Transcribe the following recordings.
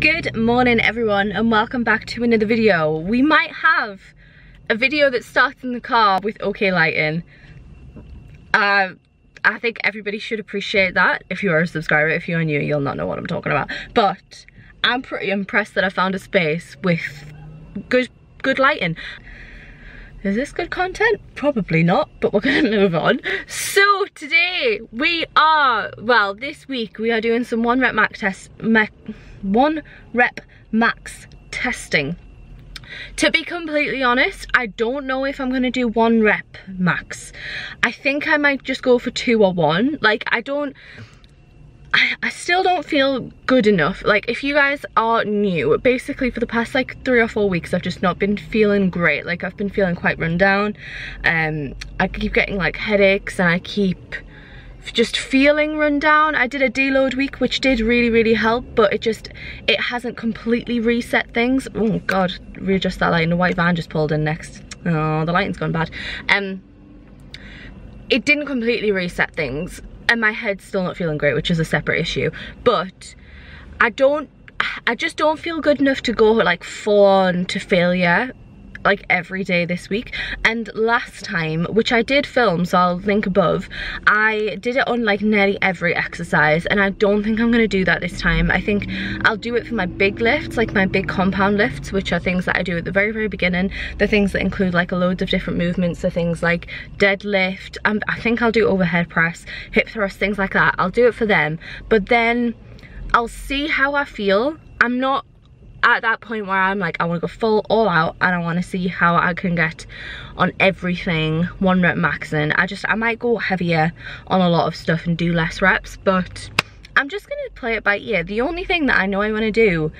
Good morning everyone and welcome back to another video. We might have a video that starts in the car with okay lighting. I think everybody should appreciate that. If you are a subscriber, if you're new, you'll not know what I'm talking about. But I'm pretty impressed that I found a space with good lighting. Is this good content? Probably not, but we're gonna move on. So today we are, well, this week we are doing some one rep max testing. To be completely honest, I don't know if I'm gonna do one rep max. I think I might just go for 2 or 1. Like, I still don't feel good enough. Like, if you guys are new, basically for the past like 3 or 4 weeks I've just not been feeling great. Like, I've been feeling quite run down. I keep getting like headaches and I keep just feeling run down. I did a deload week which did really help, but it hasn't completely reset things. Oh god, readjust that lighting. The white van just pulled in next. Oh, the lighting's gone bad. It didn't completely reset things. And my head's still not feeling great, which is a separate issue. But I just don't feel good enough to go like full on to failure like every day this week. And last time, which I did film, so I'll link above, I did it on like nearly every exercise, and I don't think I'm gonna do that this time. I think I'll do it for my big lifts, like my big compound lifts, which are things that I do at the very beginning. The things that include like loads of different movements, the things like deadlift, I think I'll do overhead press, hip thrust, things like that. I'll do it for them, but then I'll see how I feel. I'm not at that point where I'm like, I want to go full all out and I want to see how I can get on everything one rep maxing. I might go heavier on a lot of stuff and do less reps, but I'm just gonna play it by ear. The only thing that I know I want to do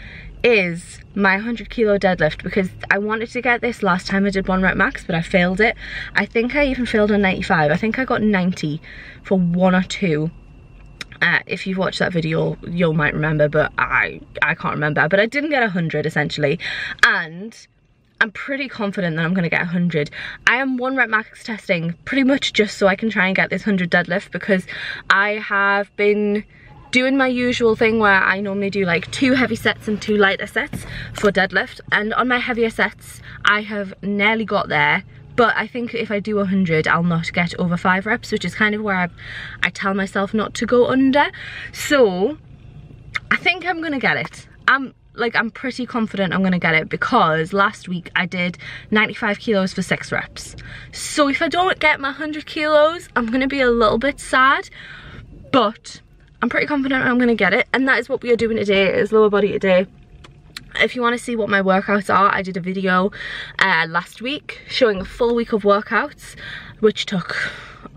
is my 100 kilo deadlift, because I wanted to get this last time I did one rep max, but I failed it. I think I even failed on 95. I think I got 90 for 1 or 2. If you've watched that video, you might remember, but I can't remember. But I didn't get 100 essentially, and I'm pretty confident that I'm gonna get 100. I am one rep max testing pretty much just so I can try and get this 100 deadlift, because I have been doing my usual thing where I normally do like 2 heavy sets and 2 lighter sets for deadlift, and on my heavier sets I have nearly got there. But I think if I do 100, I'll not get over 5 reps, which is kind of where I tell myself not to go under. So I think I'm gonna get it. I'm pretty confident I'm gonna get it, because last week I did 95 kilos for 6 reps. So if I don't get my 100 kilos, I'm gonna be a little bit sad, but I'm pretty confident I'm gonna get it. And that is what we are doing today, is lower body today. If you want to see what my workouts are, I did a video last week showing a full week of workouts, which took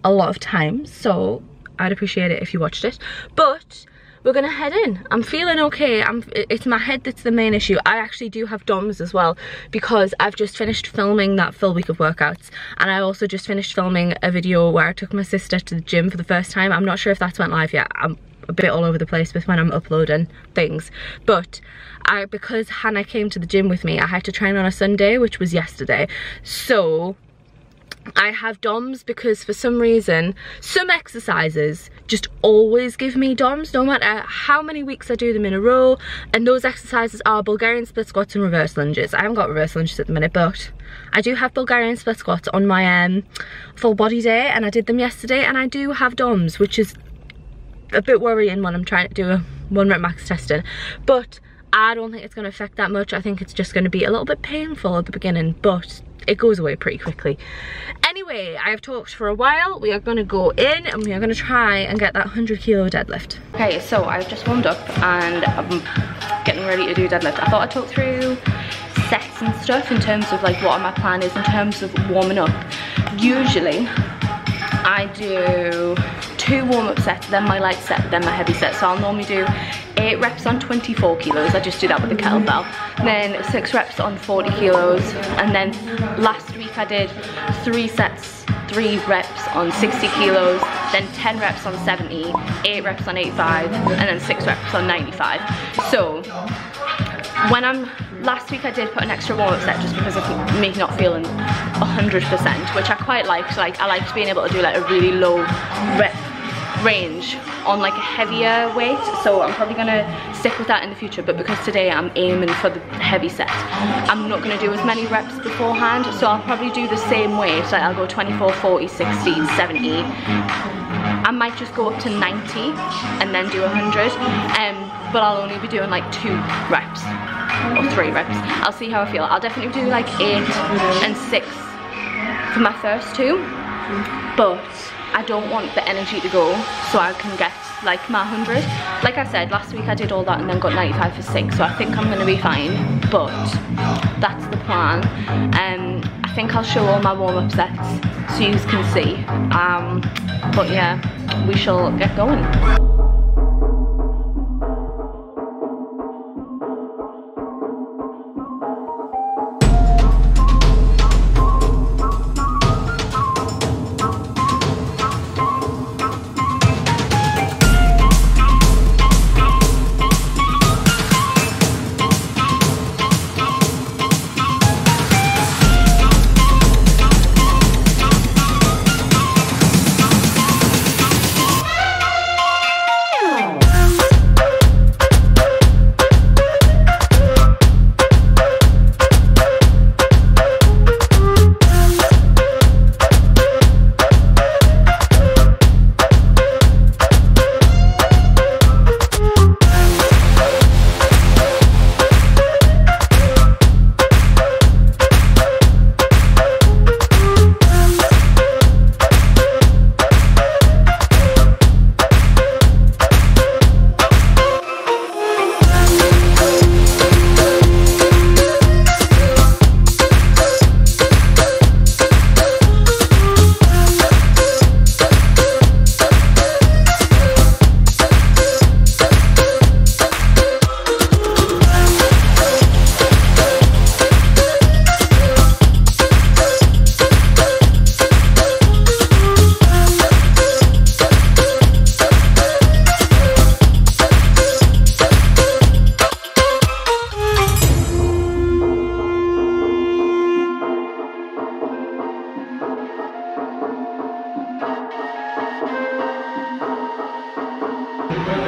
a lot of time, so I'd appreciate it if you watched it. But we're gonna head in. I'm feeling okay. It's my head that's the main issue. I actually do have DOMS as well, because I've just finished filming that full week of workouts, and I also just finished filming a video where I took my sister to the gym for the first time. I'm not sure if that's went live yet. I'm a bit all over the place with when I'm uploading things, but because Hannah came to the gym with me, I had to train on a Sunday, which was yesterday. So I have DOMS because for some reason some exercises just always give me DOMS, no matter how many weeks I do them in a row. And those exercises are Bulgarian split squats and reverse lunges. I haven't got reverse lunges at the minute, but I do have Bulgarian split squats on my full body day, and I did them yesterday, and I do have DOMS, which is a bit worrying when I'm trying to do a one rep max testing. But I don't think it's going to affect that much. I think it's just going to be a little bit painful at the beginning, but it goes away pretty quickly. Anyway, I have talked for a while. We are going to go in and we are going to try and get that 100 kilo deadlift. Okay, so I've just warmed up and I'm getting ready to do deadlift. I thought I'd talk through sets and stuff in terms of like what my plan is in terms of warming up. Usually I do 2 warm-up sets, then my light set, then my heavy set. So I'll normally do 8 reps on 24 kilos. I just do that with the kettlebell. Then 6 reps on 40 kilos. And then last week I did 3 sets, 3 reps on 60 kilos, then 10 reps on 70, 8 reps on 85, and then 6 reps on 95. So when last week I did put an extra warm-up set just because of me not feeling 100%, which I quite liked. Like, I liked being able to do like a really low rep range on like a heavier weight, so I'm probably gonna stick with that in the future. But because today I'm aiming for the heavy set, I'm not gonna do as many reps beforehand, so I'll probably do the same weight. Like I'll go 24, 40, 60, 70. I might just go up to 90 and then do 100, but I'll only be doing like 2 reps or 3 reps. I'll see how I feel. I'll definitely do like 8 and 6 for my first 2, but I don't want the energy to go so I can get like my 100. Like I said, last week I did all that and then got 95 for 6, so I think I'm gonna be fine, but that's the plan. I think I'll show all my warm-up sets so you can see, but yeah, we shall get going.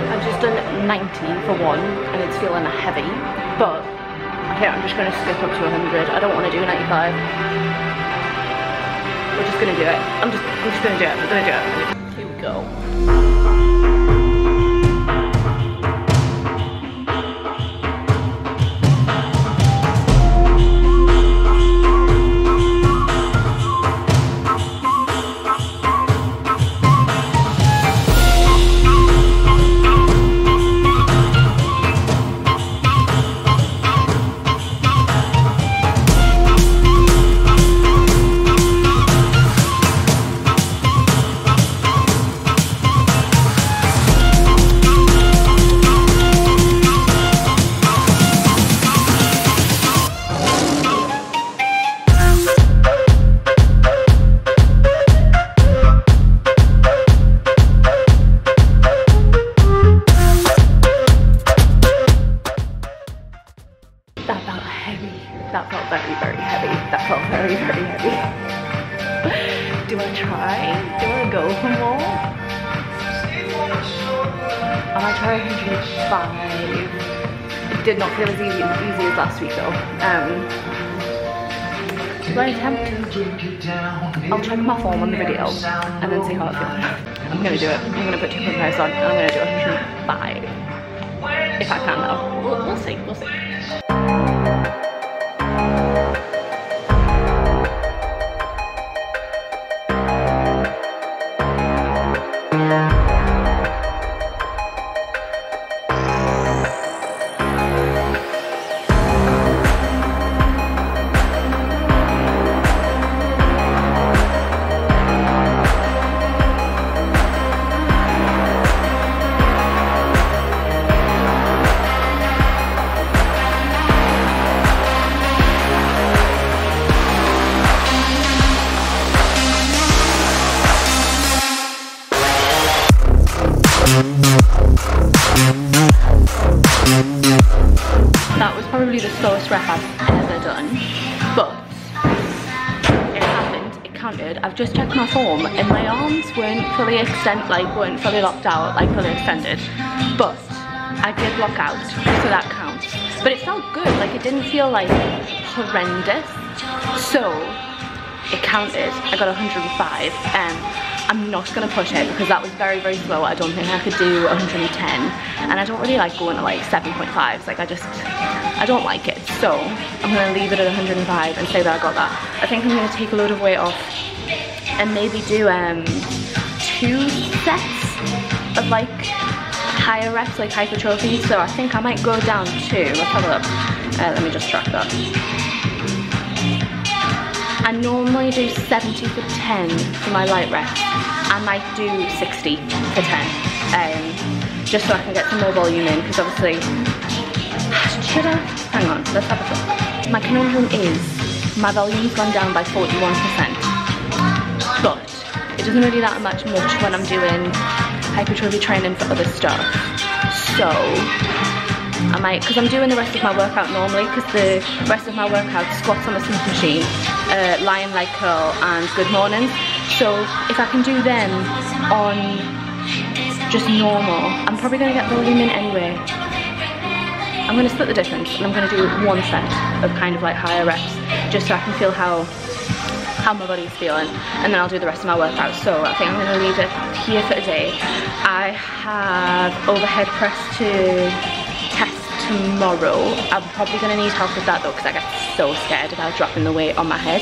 I've just done 90 for 1 and it's feeling heavy, but I think I'm just going to skip up to 100. I don't want to do 95. We're just going to do it. I'm just going to do it. We're going to do it. Here we go. That felt very, very heavy. That felt very, very heavy. Do I try? Do I go for more? I might try 105. It did not feel as easy as last week though. Do I attempt? I'll check my form on the video and then see how it feels. I'm gonna do it. I'm gonna put 2 pounds on and I'm gonna do 105. If I can though. We'll see. We'll see. That was probably the slowest rep I've ever done, but it happened. It counted, I've just checked my form and my arms weren't fully weren't fully locked out, like fully extended. But I did lock out, so that counts. But it felt good, like it didn't feel like horrendous. So it counted. I got 105. I'm not gonna push it because that was very, very slow. I don't think I could do 110. And I don't really like going to like 7.5s. Like I don't like it. So I'm gonna leave it at 105 and say that I got that. I think I'm gonna take a load of weight off and maybe do 2 sets of like higher reps, like hypertrophy. So I think I might go down 2. Let's have a look. Let me just track that. I normally do 70 for 10 for my light reps. I might do 60 for 10, just so I can get some more volume in, because obviously, should I? Hang on, let's have a look. My conundrum is, my volume's gone down by 41%, but it doesn't really that much when I'm doing hypertrophy training for other stuff. So, I might, because I'm doing the rest of my workout normally, because the rest of my workout, squats on the Smith machine, lion leg curl and good mornings. So if I can do them on just normal, I'm probably going to get volume in anyway. I'm going to split the difference and I'm going to do 1 set of kind of like higher reps, just so I can feel how my body's feeling, and then I'll do the rest of my workout. So I think I'm going to leave it here for today. I have overhead press to test tomorrow. I'm probably going to need help with that though, because I get so scared about dropping the weight on my head.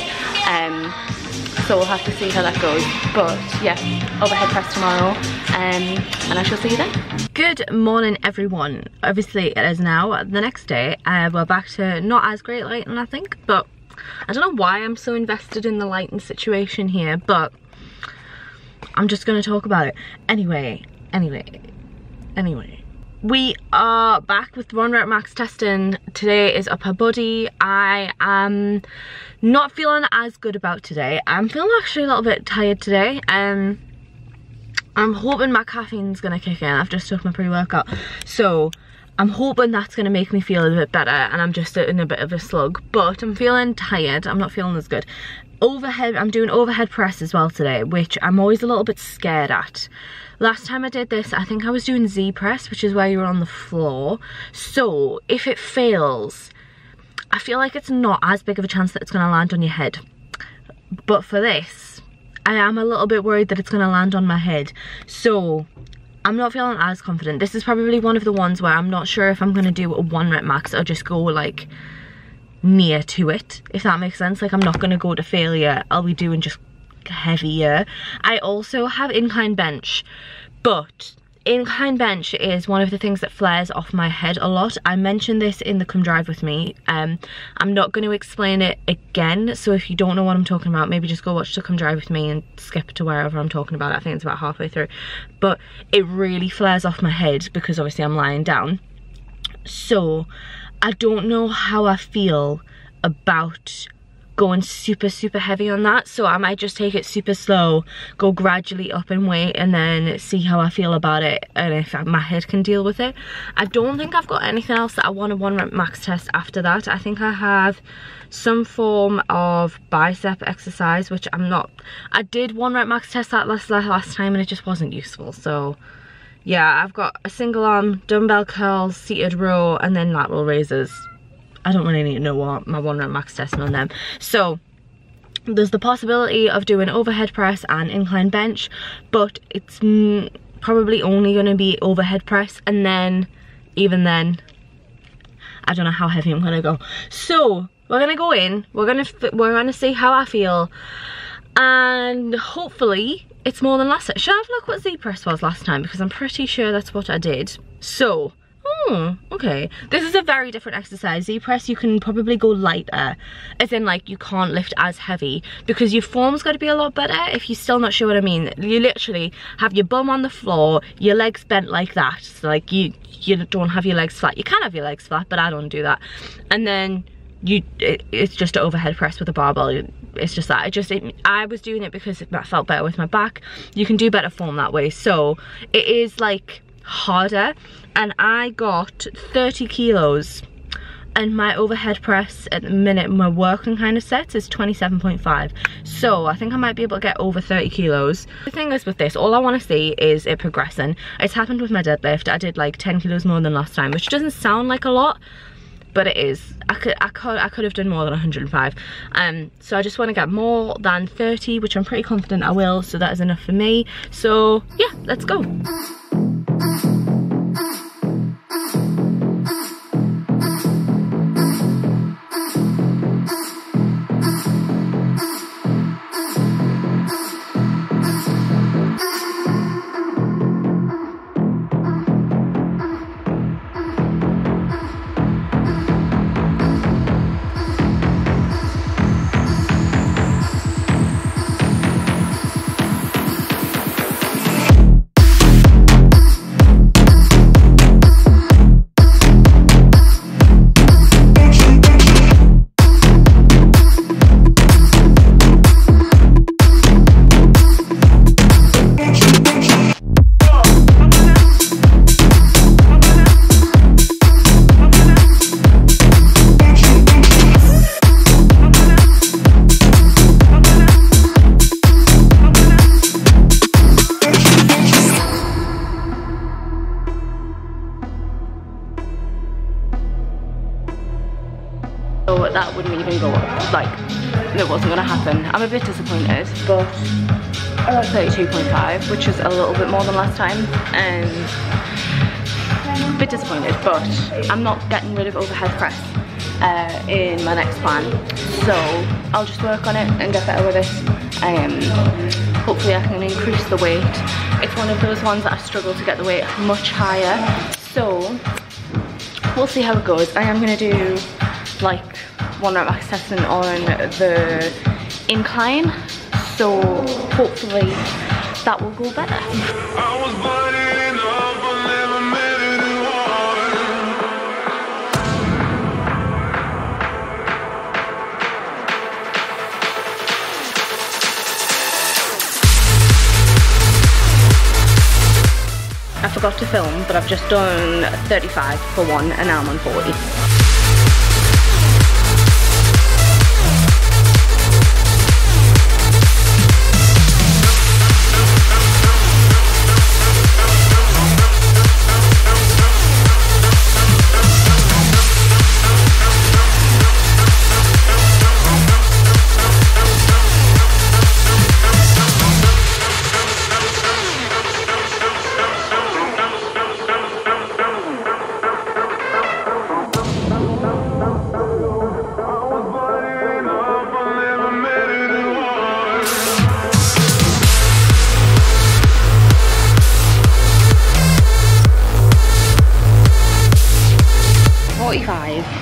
So we'll have to see how that goes. But yeah, overhead press tomorrow, and I shall see you then. Good morning everyone. Obviously it is now the next day. We're back to not as great lighting, I think, but I don't know why I'm so invested in the lighting situation here, but I'm just going to talk about it. Anyway. We are back with 1 rep max testing. Today is upper body. I am not feeling as good about today. I'm feeling actually a little bit tired today. I'm hoping my caffeine's gonna kick in. I've just took my pre-workout, so I'm hoping that's gonna make me feel a bit better, and I'm just in a bit of a slug, but I'm feeling tired. I'm not feeling as good. I'm doing overhead press as well today, which I'm always a little bit scared at. Last time I did this, I think I was doing Z press, which is where you're on the floor. So if it fails, I feel like it's not as big of a chance that it's going to land on your head. But for this, I am a little bit worried that it's going to land on my head. So I'm not feeling as confident. This is probably one of the ones where I'm not sure if I'm going to do a 1 rep max or just go like near to it, if that makes sense. Like, I'm not going to go to failure. I'll be doing just heavier. I also have incline bench, but incline bench is one of the things that flares off my head a lot. I mentioned this in the Come Drive With Me. I'm not going to explain it again, so if you don't know what I'm talking about, maybe just go watch the Come Drive With Me and skip to wherever I'm talking about it. I think it's about halfway through. But it really flares off my head because obviously I'm lying down. So I don't know how I feel about going super heavy on that, so I might just take it super slow, go gradually up in weight, and then see how I feel about it and if my head can deal with it. I don't think I've got anything else that I want a 1 rep max test after that. I think I have some form of bicep exercise, which I did 1 rep max test that last time and it just wasn't useful. So yeah, I've got a single arm dumbbell curls, seated row, and then lateral raises. I don't really need to know what my 1 rep max testing on them. So there's the possibility of doing overhead press and incline bench, but it's probably only going to be overhead press, and then even then I don't know how heavy I'm going to go. So we're going to go in, we're going to see how I feel, and hopefully it's more than last time. Should I have a look what Z press was last time, because I'm pretty sure that's what I did. So okay, this is a very different exercise. Z press, you can probably go lighter, as in like you can't lift as heavy, because your form's got to be a lot better. If you're still not sure what I mean, you literally have your bum on the floor, your legs bent like that, so like you don't have your legs flat. You can have your legs flat, but I don't do that. And then it's just an overhead press with a barbell. It's just that I was doing it because it felt better with my back. You can do better form that way. So it is like harder, and I got 30 kilos and my overhead press at the minute, my working kind of sets, is 27.5. So I think I might be able to get over 30 kilos. The thing is with this, all I want to see is it progressing. It's happened with my deadlift. I did like 10 kilos more than last time, which doesn't sound like a lot, but it is. I could have done more than 105. So I just want to get more than 30, which I'm pretty confident I will, so that is enough for me. So yeah, let's go. So that wouldn't even go up, like, it wasn't gonna happen. I'm a bit disappointed, but I got 32.5, which is a little bit more than last time, and a bit disappointed, but I'm not getting rid of overhead press in my next plan, so I'll just work on it and get better with it. Hopefully I can increase the weight. It's one of those ones that I struggle to get the weight much higher, so we'll see how it goes. I am gonna do like 1 rep max testing on the incline, so hopefully that will go better. I forgot to film, but I've just done 35 for one and now I'm on 40.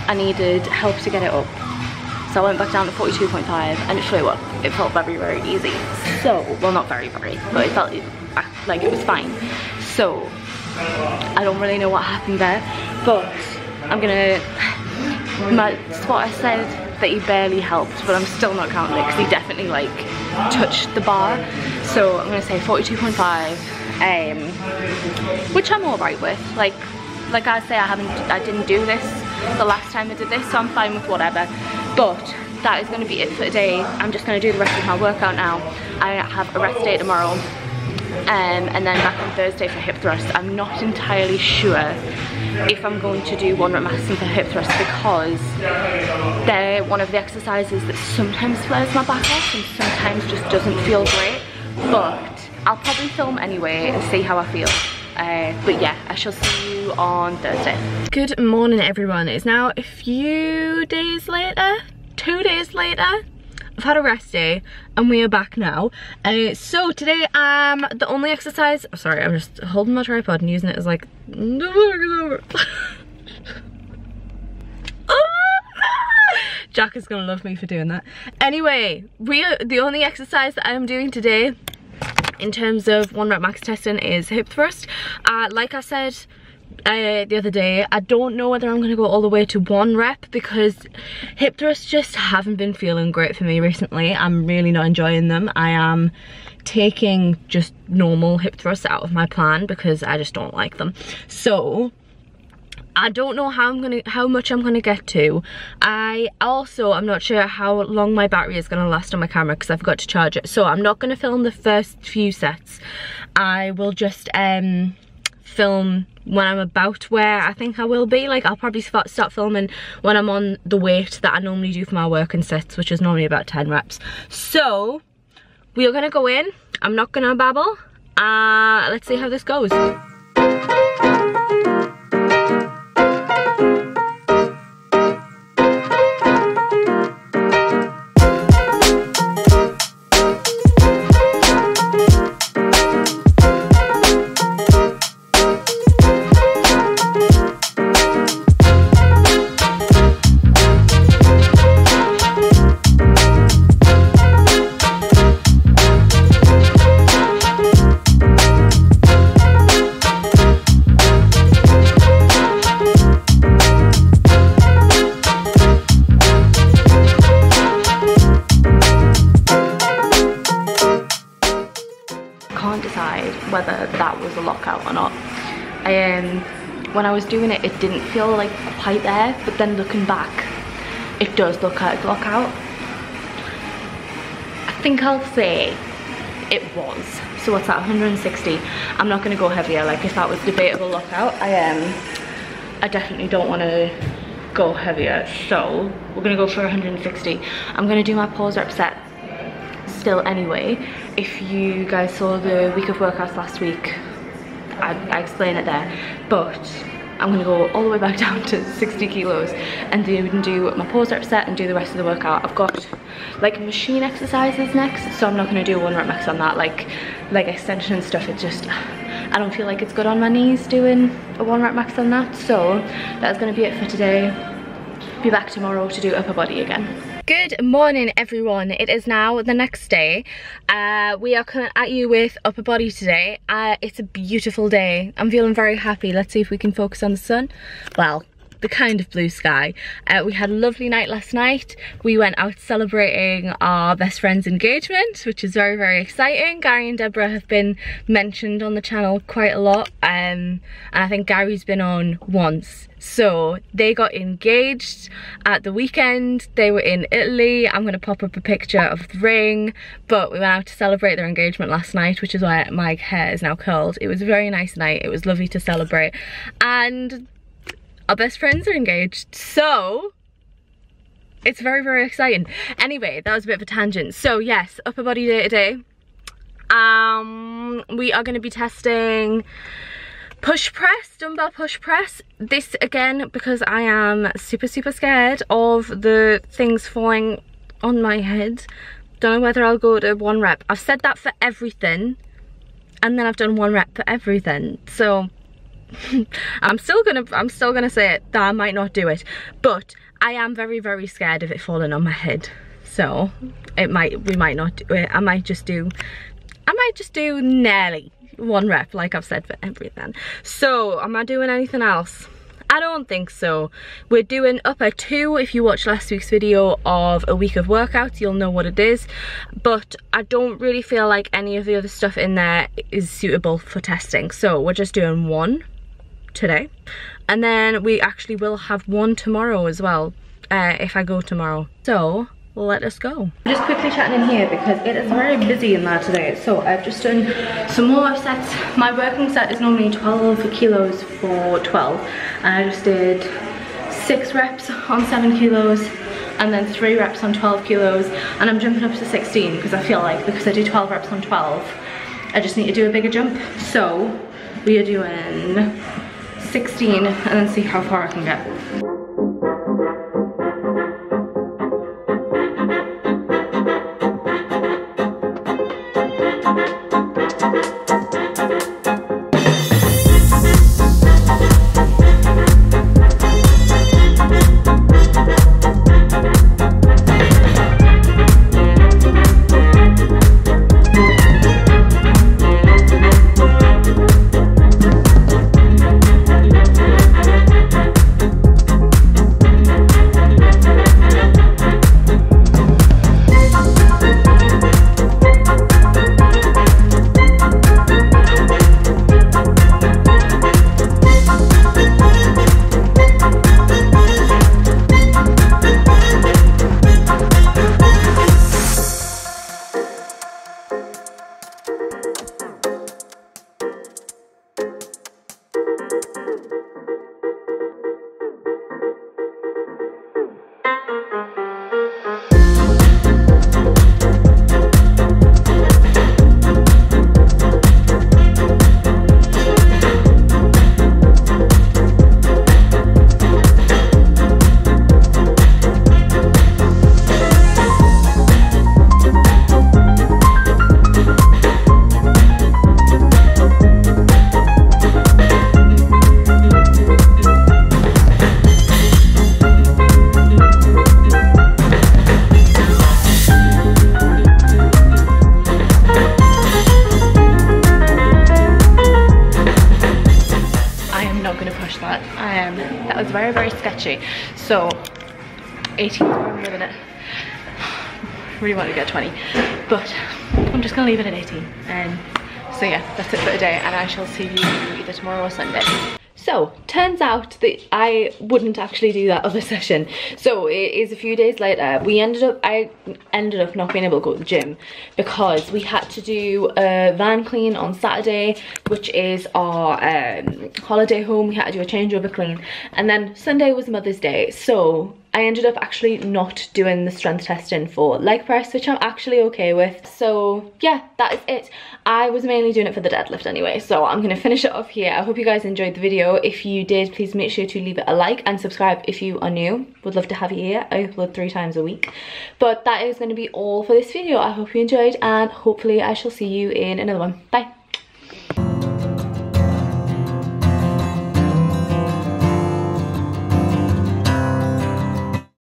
I needed help to get it up, so I went back down to 42.5 and it flew up. It felt very, very easy. So, well, not very, very, but it felt like it was fine. So I don't really know what happened there, but I'm gonna, my spot, I said that he barely helped, but I'm still not counting it because he definitely like touched the bar. So I'm gonna say 42.5, which I'm all right with. Like I say, I didn't do this the last time I did this, so I'm fine with whatever. But that is going to be it for today. I'm just going to do the rest of my workout now. I have a rest day tomorrow, and then back on Thursday for hip thrust. I'm not entirely sure if I'm going to do 1 rep maximum for hip thrust because they're one of the exercises that sometimes flares my back off and sometimes just doesn't feel great. But I'll probably film anyway and see how I feel. But yeah, I shall see you on Thursday. Good morning everyone. It's now a few days later, 2 days later. I've had a rest day and we are back now. So today the only exercise, sorry, I'm just holding my tripod and using it as like Jack is gonna love me for doing that. Anyway, the only exercise that I am doing today in terms of 1 rep max testing is hip thrust. Like I said the other day, I don't know whether I'm going to go all the way to 1 rep because hip thrusts just haven't been feeling great for me recently. I'm really not enjoying them. I am taking just normal hip thrusts out of my plan because I just don't like them. So I don't know how much I'm gonna get to. I'm not sure how long my battery is gonna last on my camera because I forgot to charge it. So I'm not gonna film the first few sets. I will just film when I'm about where I think I will be. Like, I'll probably start filming when I'm on the weight that I normally do for my working sets, which is normally about 10 reps. So we are gonna go in. I'm not gonna babble. Let's see how this goes. Whether that was a lockout or not. When I was doing it, it didn't feel like quite there, but then looking back, it does look like lockout. I think I'll say it was. So what's that, 160? I'm not gonna go heavier. Like, if that was debatable lockout, I definitely don't want to go heavier. So we're gonna go for 160. I'm gonna do my pause rep set still anyway. If you guys saw the week of workouts last week, I explain it there, but I'm gonna go all the way back down to 60 kilos and then do my pause rep set and do the rest of the workout. I've got like machine exercises next, so I'm not gonna do a 1 rep max on that, like extension and stuff. It just, I don't feel like it's good on my knees doing a 1 rep max on that. So that's gonna be it for today. Be back tomorrow to do upper body again. Good morning everyone, it is now the next day. We are coming at you with upper body today. It's a beautiful day. I'm feeling very happy. Let's see if we can focus on the sun. Well, the kind of blue sky. We had a lovely night last night. We went out celebrating our best friend's engagement, which is very, very exciting. Gary and Deborah have been mentioned on the channel quite a lot, and I think Gary's been on once. So they got engaged at the weekend. They were in Italy. I'm gonna pop up a picture of the ring, but we went out to celebrate their engagement last night, which is why my hair is now curled. It was a very nice night. It was lovely to celebrate, and our best friends are engaged, so it's very, very exciting. Anyway, that was a bit of a tangent. So yes, upper body day today. We are going to be testing push press, dumbbell push press. This again because I am super, super scared of the things falling on my head. Don't know whether I'll go to 1 rep. I've said that for everything, and then I've done 1 rep for everything. So I'm still gonna say it that I might not do it, but I am very, very scared of it falling on my head. So we might not do it. I might just do nearly 1 rep like I've said for everything. So am I doing anything else? I don't think so. We're doing upper 2. If you watched last week's video of a week of workouts, you'll know what it is, but I don't really feel like any of the other stuff in there is suitable for testing. So we're just doing 1 today, and then we actually will have 1 tomorrow as well, if I go tomorrow. So let us go. I'm just quickly chatting in here because it is very busy in there today. So I've just done some more sets. My working set is normally 12 kilos for 12, and I just did 6 reps on 7 kilos and then 3 reps on 12 kilos, and I'm jumping up to 16 because I feel like, because I do 12 reps on 12, I just need to do a bigger jump. So we are doing 16 and then see how far I can get. sketchy. So 18 is where I'm living it. Really want to get 20, but I'm just gonna leave it at 18. So yeah, that's it for today, and I shall see you either tomorrow or Sunday. So, turns out that I wouldn't actually do that other session. So, it is a few days later. I ended up not being able to go to the gym because we had to do a van clean on Saturday, which is our holiday home. We had to do a changeover clean. And then Sunday was Mother's Day. So, I ended up actually not doing the strength testing for leg press, which I'm actually okay with. So yeah, that is it. I was mainly doing it for the deadlift anyway, so I'm gonna finish it off here. I hope you guys enjoyed the video. If you did, please make sure to leave it a like and subscribe if you are new. Would love to have you here. I upload 3 times a week. But that is gonna be all for this video. I hope you enjoyed, and hopefully I shall see you in another one. Bye.